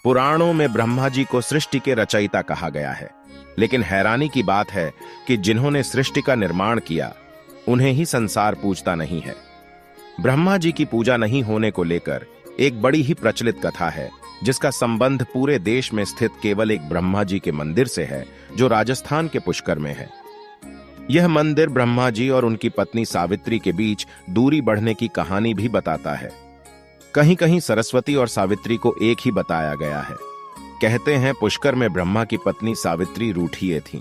पुराणों में ब्रह्मा जी को सृष्टि के रचयिता कहा गया है, लेकिन हैरानी की बात है कि जिन्होंने सृष्टि का निर्माण किया उन्हें ही संसार पूजता नहीं है। ब्रह्मा जी की पूजा नहीं होने को लेकर एक बड़ी ही प्रचलित कथा है, जिसका संबंध पूरे देश में स्थित केवल एक ब्रह्मा जी के मंदिर से है, जो राजस्थान के पुष्कर में है। यह मंदिर ब्रह्मा जी और उनकी पत्नी सावित्री के बीच दूरी बढ़ने की कहानी भी बताता है। कहीं कहीं सरस्वती और सावित्री को एक ही बताया गया है। कहते हैं पुष्कर में ब्रह्मा की पत्नी सावित्री रूठिये थीं।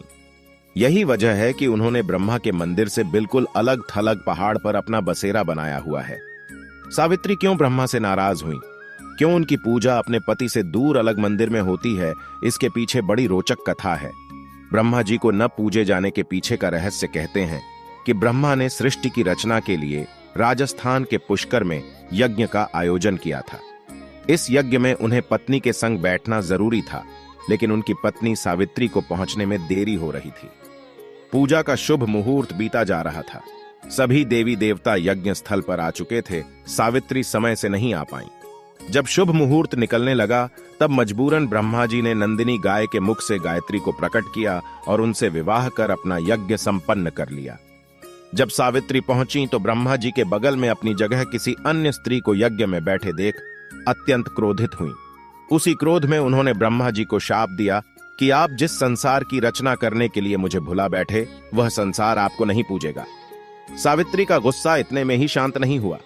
यही वजह है कि उन्होंने ब्रह्मा के मंदिर से बिल्कुल अलग थलग पहाड़ पर अपना बसेरा बनाया हुआ है। सावित्री क्यों ब्रह्मा से नाराज हुई, क्यों उनकी पूजा अपने पति से दूर अलग मंदिर में होती है, इसके पीछे बड़ी रोचक कथा है। ब्रह्मा जी को न पूजे जाने के पीछे का रहस्य कहते हैं कि ब्रह्मा ने सृष्टि की रचना के लिए राजस्थान के पुष्कर में यज्ञ का आयोजन किया था। इस यज्ञ में उन्हें पत्नी के संग बैठना जरूरी था, लेकिन उनकी पत्नी सावित्री को पहुंचने में देरी हो रही थी। पूजा का शुभ मुहूर्त बीता जा रहा था। सभी देवी देवता यज्ञ स्थल पर आ चुके थे। सावित्री समय से नहीं आ पाई। जब शुभ मुहूर्त निकलने लगा, तब मजबूरन ब्रह्मा जी ने नंदिनी गाय के मुख से गायत्री को प्रकट किया और उनसे विवाह कर अपना यज्ञ संपन्न कर लिया। जब सावित्री पहुंची तो ब्रह्मा जी के बगल में अपनी जगह किसी अन्य स्त्री को यज्ञ में बैठे देख अत्यंत क्रोधित हुई। उसी क्रोध में उन्होंने ब्रह्मा जी को शाप दिया कि आप जिस संसार की रचना करने के लिए मुझे भुला बैठे, वह संसार आपको नहीं पूजेगा। सावित्री का गुस्सा इतने में ही शांत नहीं हुआ।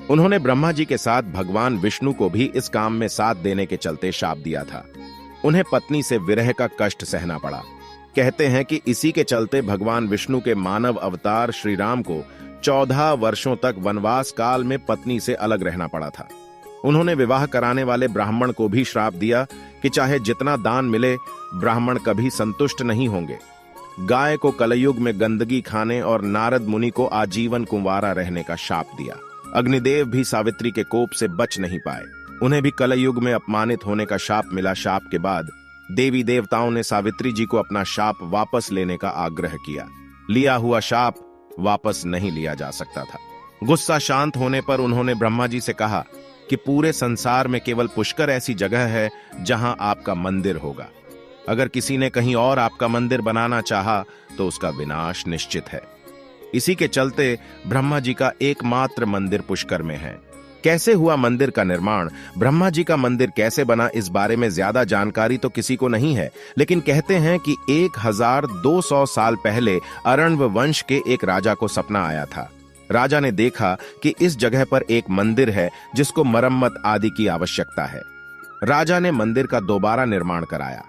उन्होंने ब्रह्मा जी के साथ भगवान विष्णु को भी इस काम में साथ देने के चलते शाप दिया था। उन्हें पत्नी से विरह का कष्ट सहना पड़ा। कहते हैं कि इसी के चलते भगवान विष्णु के मानव अवतार श्री राम को 14 वर्षों तक वनवास काल में पत्नी से अलग रहना पड़ा था। उन्होंने विवाह कराने वाले ब्राह्मण को भी श्राप दिया कि चाहे जितना दान मिले, ब्राह्मण कभी संतुष्ट नहीं होंगे। गाय को कलयुग में गंदगी खाने और नारद मुनि को आजीवन कुंवारा रहने का शाप दिया। अग्निदेव भी सावित्री के कोप से बच नहीं पाए। उन्हें भी कलयुग में अपमानित होने का शाप मिला। शाप के बाद देवी देवताओं ने सावित्री जी को अपना शाप वापस लेने का आग्रह किया। लिया हुआ शाप वापस नहीं लिया जा सकता था। गुस्सा शांत होने पर उन्होंने ब्रह्मा जी से कहा कि पूरे संसार में केवल पुष्कर ऐसी जगह है जहां आपका मंदिर होगा। अगर किसी ने कहीं और आपका मंदिर बनाना चाहा तो उसका विनाश निश्चित है। इसी के चलते ब्रह्मा जी का एकमात्र मंदिर पुष्कर में है। कैसे हुआ मंदिर का निर्माण, ब्रह्मा जी का मंदिर कैसे बना, इस बारे में ज्यादा जानकारी तो किसी को नहीं है, लेकिन कहते हैं कि 1200 साल पहले अरण्व वंश के एक राजा को सपना आया था। राजा ने देखा कि इस जगह पर एक मंदिर है जिसको मरम्मत आदि की आवश्यकता है। राजा ने मंदिर का दोबारा निर्माण कराया।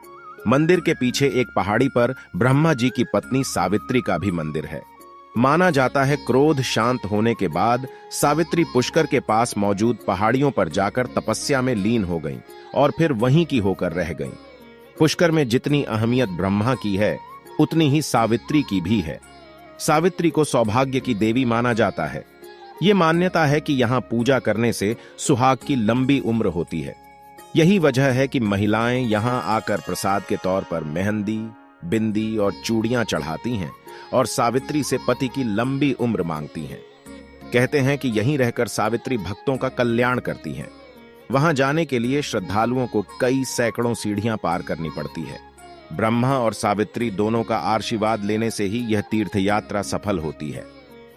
मंदिर के पीछे एक पहाड़ी पर ब्रह्मा जी की पत्नी सावित्री का भी मंदिर है। माना जाता है क्रोध शांत होने के बाद सावित्री पुष्कर के पास मौजूद पहाड़ियों पर जाकर तपस्या में लीन हो गईं और फिर वहीं की होकर रह गईं। पुष्कर में जितनी अहमियत ब्रह्मा की है, उतनी ही सावित्री की भी है। सावित्री को सौभाग्य की देवी माना जाता है। ये मान्यता है कि यहाँ पूजा करने से सुहाग की लंबी उम्र होती है। यही वजह है कि महिलाएं यहाँ आकर प्रसाद के तौर पर मेहंदी, बिंदी और चूड़ियां चढ़ाती हैं और सावित्री से पति की लंबी उम्र मांगती हैं। कहते हैं कि यहीं रहकर सावित्री भक्तों का कल्याण करती हैं। वहां जाने के लिए श्रद्धालुओं को कई सैकड़ों सीढ़ियां पार करनी पड़ती है। ब्रह्मा और सावित्री दोनों का आशीर्वाद लेने से ही यह तीर्थ यात्रा सफल होती है।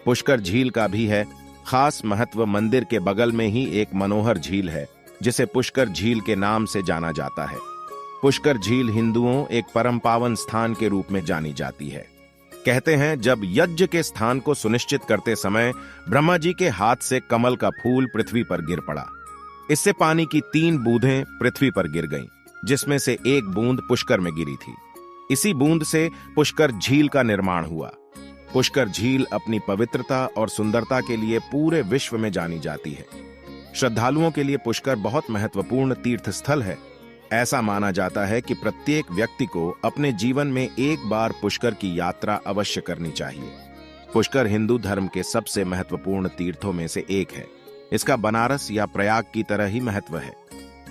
पुष्कर झील का भी है खास महत्व। मंदिर के बगल में ही एक मनोहर झील है जिसे पुष्कर झील के नाम से जाना जाता है। पुष्कर झील हिंदुओं एक परम पावन स्थान के रूप में जानी जाती है। कहते हैं जब यज्ञ के स्थान को सुनिश्चित करते समय ब्रह्मा जी के हाथ से कमल का फूल पृथ्वी पर गिर पड़ा। इससे पानी की 3 बूंदें पृथ्वी पर गिर गईं, जिसमें से एक बूंद पुष्कर में गिरी थी। इसी बूंद से पुष्कर झील का निर्माण हुआ। पुष्कर झील अपनी पवित्रता और सुंदरता के लिए पूरे विश्व में जानी जाती है। श्रद्धालुओं के लिए पुष्कर बहुत महत्वपूर्ण तीर्थ स्थल है। ऐसा माना जाता है कि प्रत्येक व्यक्ति को अपने जीवन में एक बार पुष्कर की यात्रा अवश्य करनी चाहिए। पुष्कर हिंदू धर्म के सबसे महत्वपूर्ण तीर्थों में से एक है। इसका बनारस या प्रयाग की तरह ही महत्व है।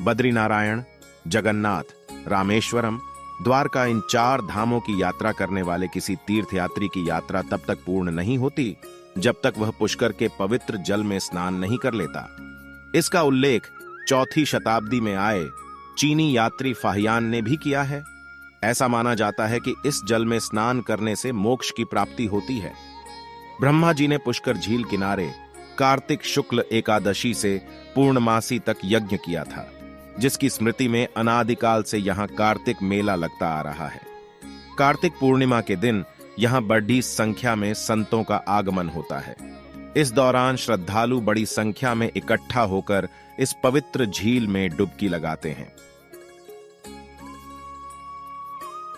बद्रीनारायण, जगन्नाथ, रामेश्वरम, द्वारका, इन 4 धामों की यात्रा करने वाले किसी तीर्थयात्री की यात्रा तब तक पूर्ण नहीं होती जब तक वह पुष्कर के पवित्र जल में स्नान नहीं कर लेता। इसका उल्लेख 4वीं शताब्दी में आए चीनी यात्री फाहियान ने भी किया है। ऐसा माना जाता है कि इस जल में स्नान करने से मोक्ष की प्राप्ति होती है। ब्रह्मा जी ने पुष्कर झील किनारे कार्तिक शुक्ल एकादशी से पूर्णमासी तक यज्ञ किया था, जिसकी स्मृति में अनादिकाल से यहाँ कार्तिक मेला लगता आ रहा है। कार्तिक पूर्णिमा के दिन यहाँ बड़ी संख्या में संतों का आगमन होता है। इस दौरान श्रद्धालु बड़ी संख्या में इकट्ठा होकर इस पवित्र झील में डुबकी लगाते हैं।